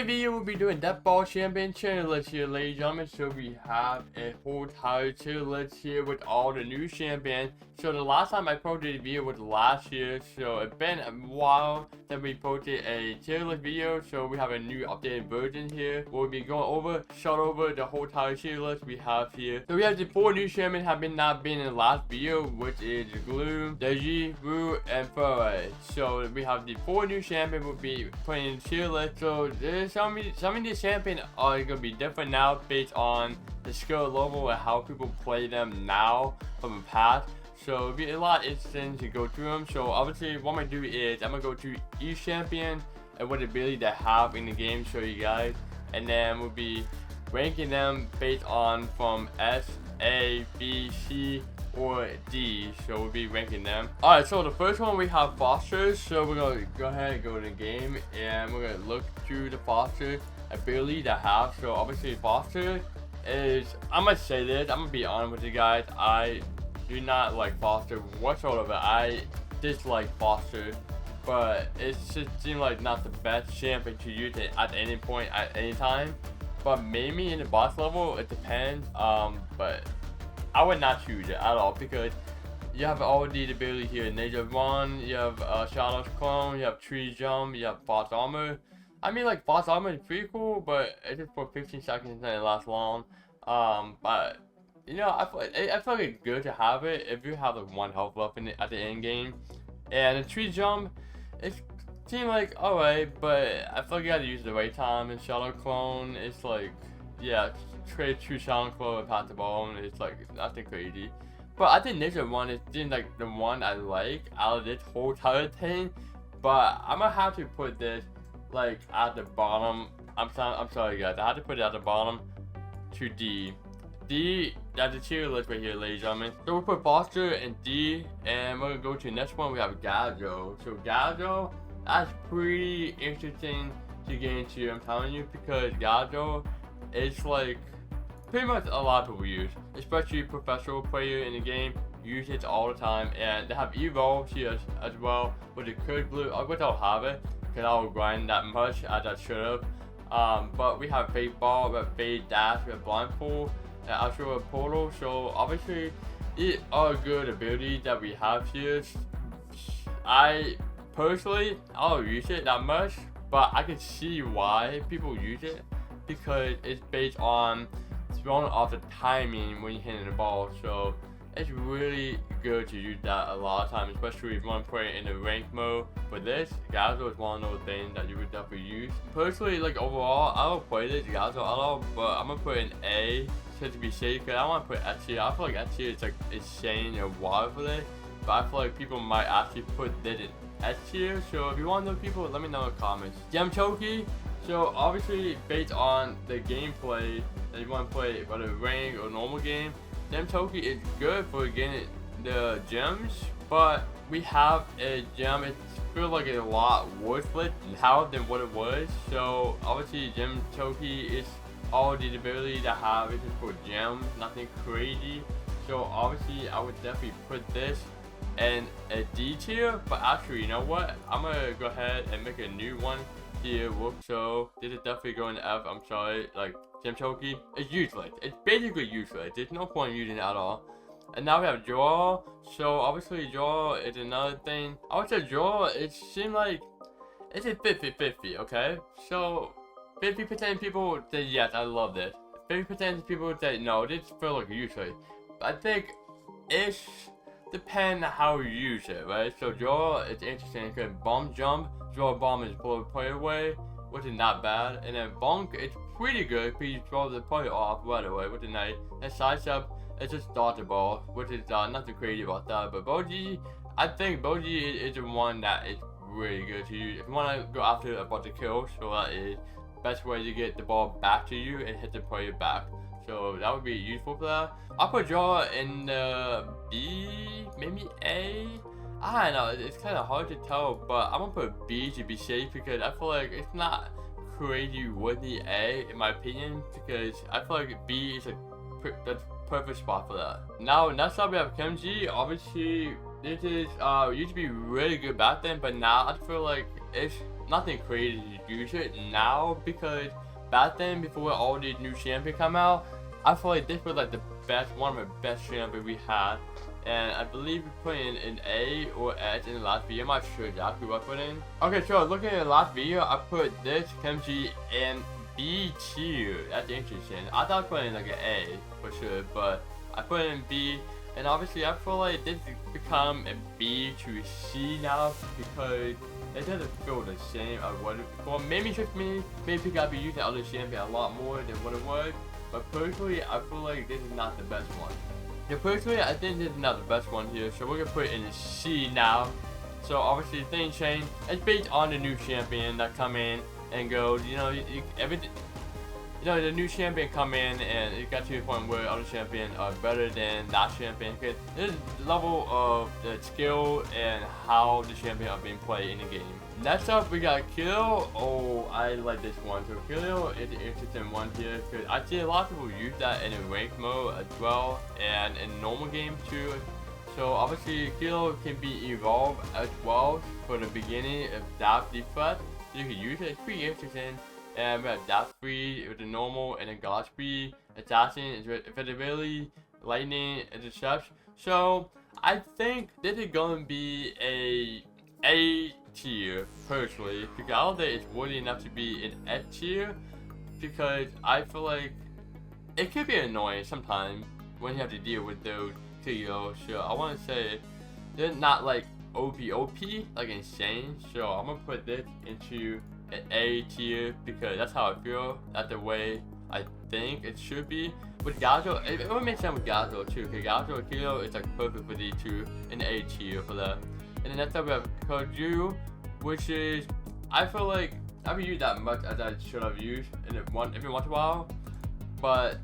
today's video we'll be doing that ball champion tier list here, ladies and gentlemen. So we have a whole entire tier list here with all the new champions. So the last time I posted a video was last year, so it's been a while that we posted a tier list video. So we have a new updated version here. We'll be going over, shut over the whole entire tier list we have here. So we have the 4 new champions have not been in the last video, which is Gloom, Deji, Wu, and Loveish. So we have the 4 new champions we'll be putting in the tier list. So there's some of these champions are gonna be different now based on the skill level and how people play them now from the past. So it'll be a lot interesting to go through them. So obviously what I'm gonna do is I'm gonna go through each champion and what ability they have in the game, show you guys, and then we'll be ranking them based on from S, A, B, C, or D. So we'll be ranking them. Alright, so the first one we have Foster. So we're gonna go ahead and go to the game and we're gonna look through the Foster ability they have. So obviously Foster is, I'm gonna say this, I'm gonna be honest with you guys, I do not like Foster whatsoever. I dislike Foster, but it just seems like not the best champion to use it at any point at any time. But maybe in the boss level it depends. But I would not choose it at all because you have all the ability here. Ninja Run, you have Shadow's Clone, you have Tree Jump, you have False Armor. I mean, like, False Armor is pretty cool, but it's just for 15 seconds and it lasts long. But you know, I feel like it's good to have it if you have like 1 health left in it at the end game. And the Tree Jump, it seems like alright, but I feel like you gotta use it the right time. And Shadow Clone, it's like, yeah, trade True Shadow Clone and pass the ball, and it's like nothing crazy. But I think Ninja Run is like the one I like out of this whole entire thing. But I'm gonna have to put this like at the bottom. I'm sorry guys, I have to put it at the bottom to D. D, that's the tier list right here, ladies and gentlemen. So we'll put Foster and D, and we're gonna go to the next one. We have Gajo. So Gajo, that's pretty interesting to get into, I'm telling you, because Gajo is like pretty much a lot of people use, especially professional players in the game use it all the time. And they have evolves here as well with the Curse Blue, which I'll have it because I don't grind that much as I should have. But we have Fade Ball, we have Fade Dash, we have Blindfold, and Astral Portal. So obviously it are good abilities that we have here. I personally, I don't use it that much, but I can see why people use it because it's based on throwing off the timing when you're hitting the ball. So it's really good to use that a lot of times, especially if you want to play in the rank mode. But this Gazo is one of those things that you would definitely use. Personally, like overall, I don't play this Gazo at all, but I'm gonna put an A to be safe because I want to put S tier. I feel like S tier is like insane and wild for this, but I feel like people might actually put this in S tier. So if you want to know people, let me know in the comments. Gemtoki. So obviously based on the gameplay that you want to play, whether rank or normal game, Gemtoki is good for getting the gems, but we have a gem. It feels like it's a lot worthless now than what it was. So obviously Gemtoki is all the ability to have it just for gems, nothing crazy. So obviously I would definitely put this in a D tier, but actually you know what, I'm gonna go ahead and make a new one here. Whoops. So this is definitely going to F. I'm sorry. Like Gemtoki, it's useless. It's basically useless. There's no point in using it at all. And now we have Draw. So obviously Draw is another thing. I would say Draw, it seems like it's a 50-50, okay? So 50% of people say yes, I love this. 50% of people say no, this feels like useless. But I think it's depends on how you use it, right? So Draw is interesting because Bomb Jump, Draw Bomb is blow the player away, which is not bad. And then Bonk, it's pretty good because you throw the player off right away, which is nice. And Sidestep, it's just dodge the ball, which is nothing crazy about that. But Boji, I think Boji is the one that is really good to use. If you want to go after a bunch of kills, so that is the best way to get the ball back to you and hit the player back. So that would be useful for that. I'll put Draw in B, maybe A. I don't know, it's kind of hard to tell, but I'm gonna put B to be safe because I feel like it's not crazy worthy A in my opinion, because I feel like B is the perfect spot for that. Now next up we have Kenji. Obviously this is used to be really good back then, but now I feel like it's nothing crazy to use it now, because back then, before all these new champions come out, I feel like this was like the best, one of the best champions we had. And I believe we put in an A or S in the last video. I'm not sure exactly what I put in. Okay, so looking at the last video, I put this Gemtoki in B tier. That's interesting. I thought I put in like an A for sure, but I put in B. And obviously, I feel like this has become a B to a C now, because it doesn't feel the same as what it before. Maybe just me. Maybe I could be using other champion a lot more than what it was. But personally, I feel like this is not the best one. Yeah, personally, I think this is not the best one here, so we're gonna put it in a C now. So obviously, things change. It's based on the new champion that come in and go. You know, everything. You know, the new champion come in and it got to the point where other champions are better than that champion. Because there's the level of the skill and how the champion are being played in the game. Next up, we got Kill. Oh, I like this one. So Kill is an interesting one here, because I see a lot of people use that in a ranked mode as well, and in normal game too. So obviously, Kill can be evolved as well for the beginning of that defense. So you can use it. It's pretty interesting. And we have Dash Speed with the normal, and then God Speed, Assassin, Invisibility, Lightning, and Deception. So I think this is going to be A tier personally, because I don't think it's worthy enough to be an S tier, because I feel like it could be annoying sometimes when you have to deal with those TOs. So I want to say they're not like OP like insane. So I'm gonna put this into an A tier, because that's how I feel. That's the way I think it should be. With Gazo, it would make sense with Gazo too, because Gazo and Kilo is like perfect for these two in the A tier for that. And then next up we have Koju, which is, I feel like I haven't used that much as I should have used every once in a while, but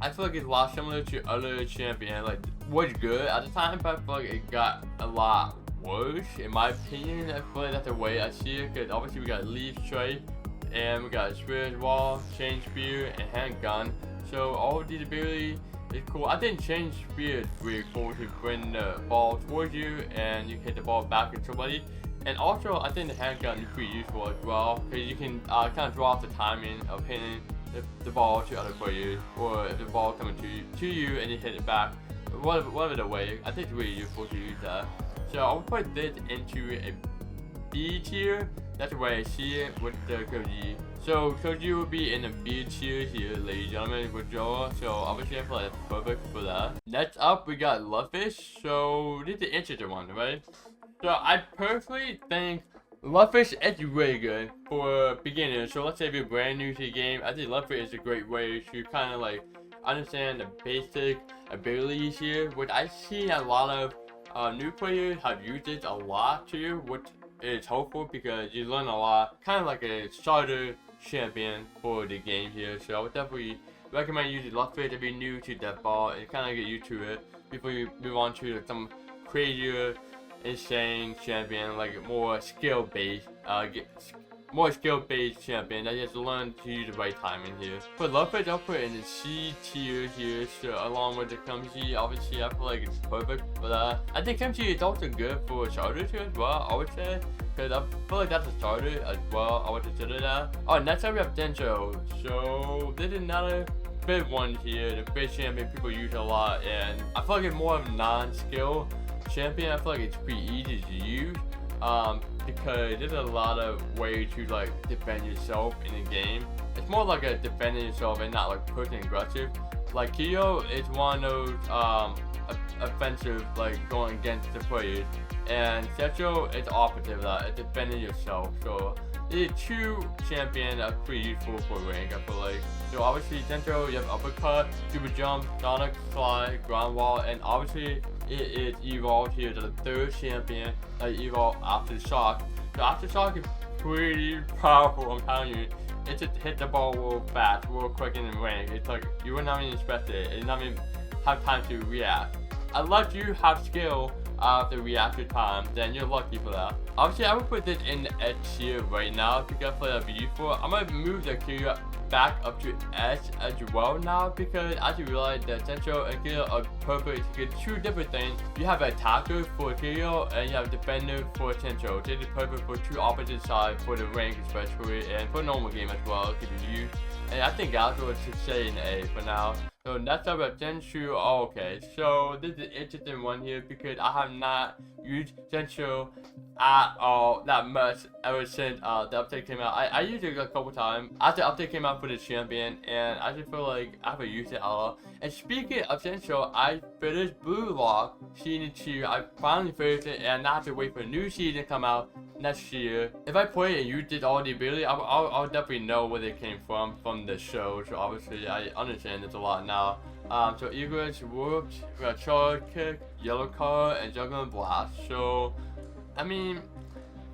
I feel like it's a lot similar to other champions. Like, was good at the time, but I feel like it got a lot worse in my opinion. I feel like that's the way I see it, because obviously we got Leaf Straight, and we got Spirit Wall, Chain Spear, and Handgun. So all of these abilities is cool. I think Chain Spear is really cool to bring the ball towards you and you hit the ball back at somebody. And also, I think the handgun is pretty useful as well, because you can kind of draw off the timing of hitting the ball to other players, or if the ball coming to you and you hit it back. Whatever the way, I think it's really useful to use that. So I'll put this into a B tier. That's the way I see it with the Koji. So Koji will be in the B tier here, ladies and gentlemen, with Joa. So obviously I feel like that's perfect for that. Next up, we got Loveish. So this is the interesting one, right? So I personally think Loveish is really good for beginners. So let's say if you're brand new to the game, I think Loveish is a great way to kind of like understand the basic abilities here, which I see a lot of new players have used it a lot too, which is helpful because you learn a lot, kind of like a starter champion for the game here. So I would definitely recommend using Loveish if you're new to Death Ball and kind of get used to it before you move on to like some crazier, insane champion, like more skill-based, champion that you have to learn to use the right timing here. For Loveish, I'll put it in the C tier here, so along with the Kimchi. Obviously, I feel like it's perfect for that. I think Kimchi is also good for starters here as well, I would say, because I feel like that's a starter as well. I would consider that. Oh, next up we have Dencho. So this is another big one here, the big champion people use a lot, and I feel like it's more of a non-skill champion. I feel like it's pretty easy to use. Because there's a lot of ways to like defend yourself in the game. It's more like a defending yourself and not like pushing aggressive. Like Kyo is one of those offensive, like going against the players, and Secho is opposite of that, it's defending yourself. So these are two champions that are pretty useful for rank, I feel like. So obviously Dencho, you have uppercut, super jump, sonic slide, ground wall, and obviously it is evolved here to the third champion that evolved after shock. So after shock is pretty powerful, I'm telling you. It just hit the ball real fast, real quick in the rank. It's like you would not even expect it. It did not even have time to react. Unless you have skill out of the reactor time, then you're lucky for that. Obviously, I would put this in S tier right now because I play that beautiful. I'm gonna move the Kira back up to S as well now because I just realized that Dencho and Kira are perfect to get two different things. You have attacker for Kira and you have defender for Dencho. This is perfect for two opposite sides for the rank especially and for normal game as well. It can be used. And I think Alpha should say an A for now. So that's about Dencho. Oh, okay, so this is an interesting one here because I have not used Dencho at all that much ever since the update came out. I used it a couple times after the update came out for the champion, and I just feel like I haven't used it at all. And speaking of Dencho, I finished Blue Lock Season 2. I finally finished it, and I have to wait for a new season to come out next year. If I play and used it all the ability, I'll definitely know where they came from the show. So obviously I understand it's a lot now. So Egress, Whoops, we got Charge Kick, Yellow Card, and Juggling Blast. So I mean,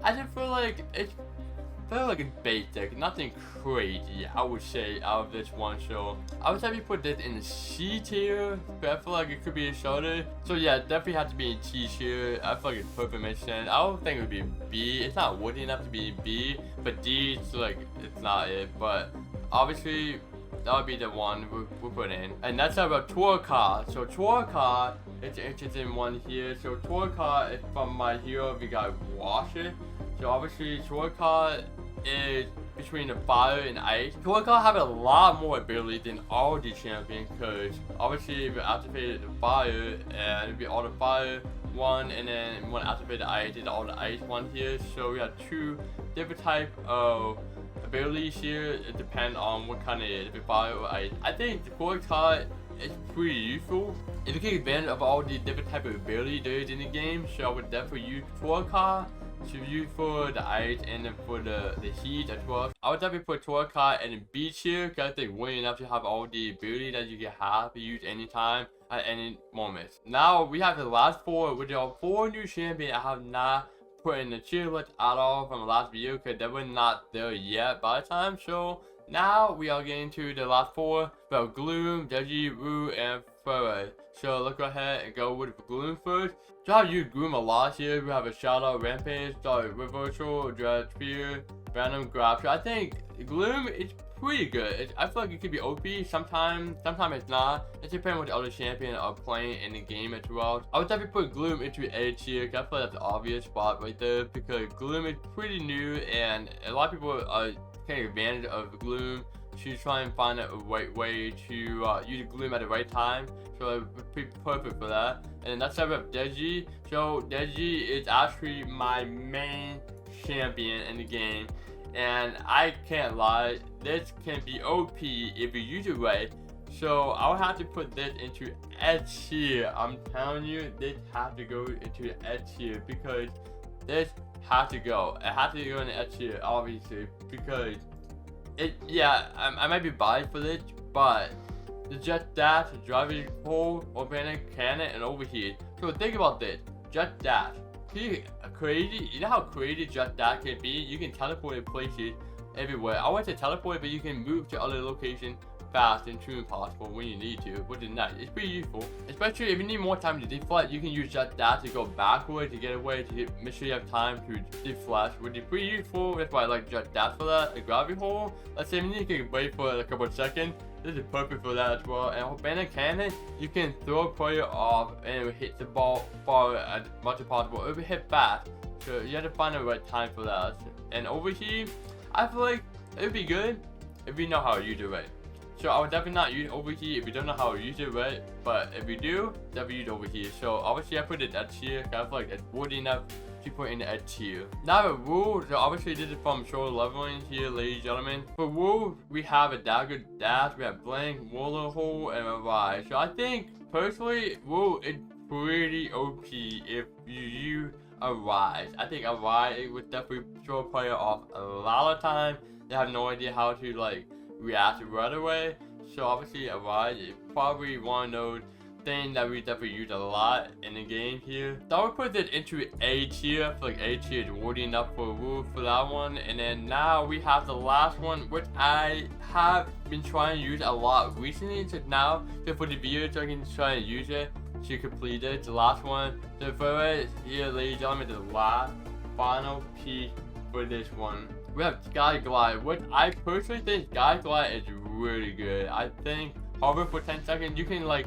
I just feel like it's basic, nothing crazy, I would say, out of this one. So I would say put this in the C tier, but I feel like it could be a shoulder. So yeah, it definitely has to be in T tier. I feel like it's perfect makes sense. I don't think it would be B. It's not worthy enough to be B, but D, it's like, it's not it. But obviously, that would be the one we'll put in. And that's about Torka. So Torka, it's an interesting one here. So Torka is from My Hero. We got Washer. So obviously Torka is between the fire and ice. Torka have a lot more ability than all the champions because obviously if you activate the fire and it'd be all the fire one, and then you want to activate the ice, it's all the ice one here. So we have two different type of abilities here. It depends on what kind of if it's fire or ice. I think the Torka is pretty useful if you take advantage of all the different type of ability there is in the game. So I would definitely use Torka to use for the ice and then for the heat as well. I would definitely put Torka in the B tier because I think way enough to have all the ability that you can have to use anytime at any moment. Now we have the last four, which are 4 new champions I have not put in the tier list at all from the last video because they were not there yet by the time. So now we are getting to the last 4. We have Gloom, Deji, Wu, and Furry. So let's go ahead and go with Gloom first. So I've used Gloom a lot here. We have a shout out Rampage, Reversal, Dread Spear, Random Grab. So I think Gloom is pretty good. I feel like it could be OP sometimes it's not. It depends what the other champion are playing in the game as well. I would definitely put Gloom into A tier because I feel like that's the obvious spot right there because Gloom is pretty new and a lot of people are taking advantage of Gloom to try and find a right way to use Gloom at the right time. So it would be perfect for that. And that's how we have Deji. So Deji is actually my main champion in the game. And I can't lie, this can be OP if you use it right. So I would have to put this into S tier. I'm telling you, this has to go into S tier because this has to go. It has to go in S tier, obviously, because I might be biased for this, but the Jet Dash, Driving Pole, Organic Cannon, and Overheat. So think about this. Jet Dash. Crazy. You know how crazy Jet Dash can be? You can teleport in places everywhere. I want to teleport, but you can move to other locations fast and true and possible when you need to, which is nice. It's pretty useful. Especially if you need more time to deflect, you can use Jet Dash to go backwards to get away, make sure you have time to deflect, which is pretty useful. That's why I like Jet Dash for that. A Gravity Hole, let's say you need to wait for a couple of seconds. This is perfect for that as well. And Organic Cannon, you can throw a player off and it will hit the ball far as much as possible. It will hit fast. So you have to find the right time for that. And over here, I feel like it would be good if you know how to use it right. So I would definitely not use over here if you don't know how to use it right. But if you do, definitely use over here. So obviously I put it at tier. I feel like it's worthy enough to put in a tier. Now the Wu, so obviously this is from show leveling here, ladies and gentlemen. For Wu, we have a Dagger Dash, we have Blank, Roller Hole, and a Rise. So I think personally, Wu is pretty OP if you use a Rise. I think a Rise would definitely throw a player off a lot of time. They have no idea how to like react right away. So obviously a Rise is probably one of those thing that we definitely use a lot in the game here. So I would put it into A tier. I feel like A tier is worthy enough for Wu for that one. And then now we have the last one, which I have been trying to use a lot recently. So now, just for the video, so I can try and use it. she completed the last one. So for it here, ladies and gentlemen, the last final piece for this one. We have Sky Glide, which I personally think Sky Glide is really good. I think hover for 10 seconds, you can like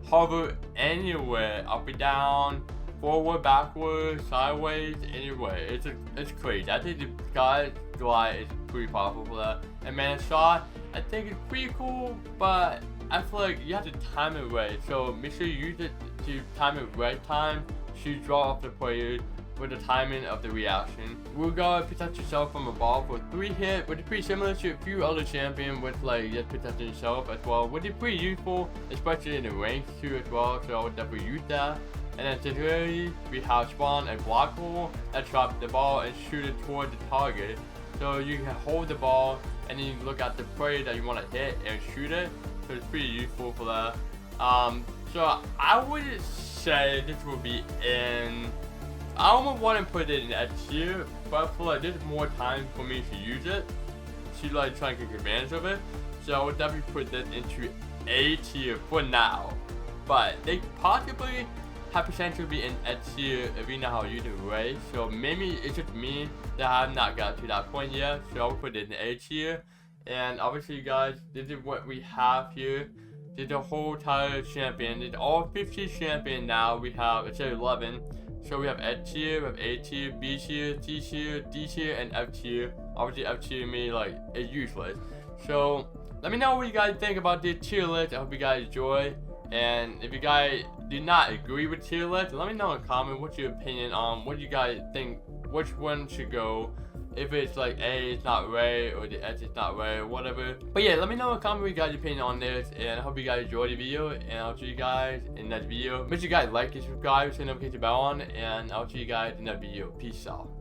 hover anywhere, up and down, forward, backwards, sideways, anyway. It's crazy. I think the Sky Glide is pretty powerful for that. And Man Shot, I think it's pretty cool, but I feel like you have to time it right. So make sure you use it to time it right time to draw off the player with the timing of the reaction. We'll go protect yourself from a ball for 3 hit, which is pretty similar to a few other champions with like just protecting yourself as well, which is pretty useful, especially in the range too as well, so I would definitely use that. And then secondly, we have spawn a block hole that drops the ball and shoot it toward the target. So you can hold the ball and then you look at the player that you want to hit and shoot it. So it's pretty useful for that. So I would say this will be in, I almost want to put it in S tier, but I feel like there's more time for me to use it, to like try and take advantage of it. So I would definitely put this into A tier for now. But they possibly have potential to be in S tier if you know how to use it right. So maybe it's just me that I have not got to that point yet. So I will put it in A tier. And obviously, guys, this is what we have here. This is the whole entire champion. It's all 15 champion now. We have, it's 11. So we have S tier, we have A tier, B tier, C tier, D tier, and F tier. Obviously, F tier me like is useless. So let me know what you guys think about this tier list. I hope you guys enjoy. And if you guys do not agree with tier list, let me know in a comment what's your opinion on what you guys think, which one should go. If it's like A, it's not right, or the S is not right, or whatever. But yeah, let me know in a comment what you guys' opinion on this, and I hope you guys enjoyed the video, and I'll see you guys in that video. Make sure you guys like and subscribe, turn the notification bell on, and I'll see you guys in that video. Peace out.